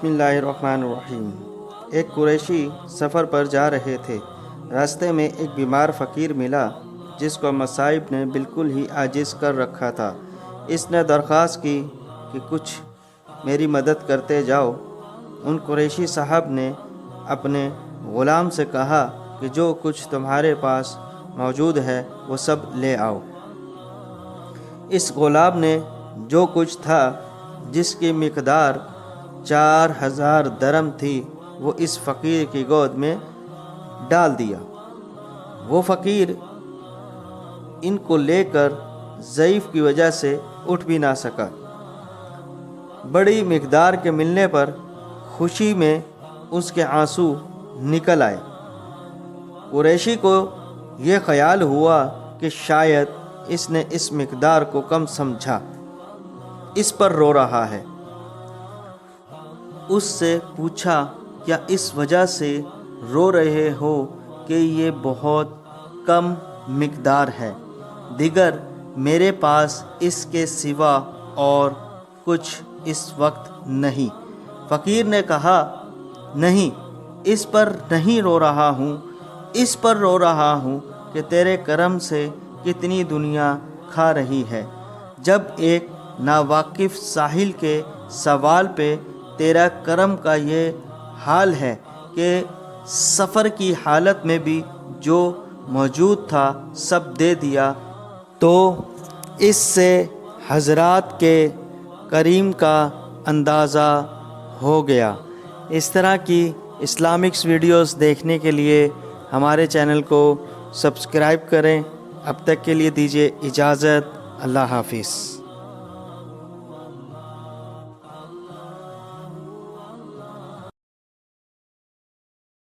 بسم اللہ الرحمن الرحیم۔ ایک قریشی سفر پر جا رہے تھے۔ راستے میں ایک بیمار فقیر ملا جس کو مصائب نے بالکل ہی عاجز کر رکھا تھا۔ اس نے درخواست کی کہ کچھ میری مدد کرتے جاؤ۔ ان قریشی صاحب نے اپنے غلام سے کہا کہ جو کچھ تمہارے پاس موجود ہے وہ سب لے آؤ۔ اس غلام نے جو کچھ تھا، جس کی مقدار 4000 درم تھی، وہ اس فقیر کی گود میں ڈال دیا۔ وہ فقیر ان کو لے کر ضعیف کی وجہ سے اٹھ بھی نہ سکا۔ بڑی مقدار کے ملنے پر خوشی میں اس کے آنسو نکل آئے۔ قریشی کو یہ خیال ہوا کہ شاید اس نے اس مقدار کو کم سمجھا، اس پر رو رہا ہے۔ اس سے پوچھا، کیا اس وجہ سے رو رہے ہو کہ یہ بہت کم مقدار ہے؟ دیگر میرے پاس اس کے سوا اور کچھ اس وقت نہیں۔ فقیر نے کہا، نہیں، اس پر نہیں رو رہا ہوں، اس پر رو رہا ہوں کہ تیرے کرم سے کتنی دنیا کھا رہی ہے۔ جب ایک ناواقف ساحل کے سوال پہ تیرا کرم کا یہ حال ہے کہ سفر کی حالت میں بھی جو موجود تھا سب دے دیا، تو اس سے حضرات کے کریم کا اندازہ ہو گیا۔ اس طرح کی اسلامکس ویڈیوز دیکھنے کے لیے ہمارے چینل کو سبسکرائب کریں۔ اب تک کے لیے دیجیے اجازت۔ اللہ حافظ۔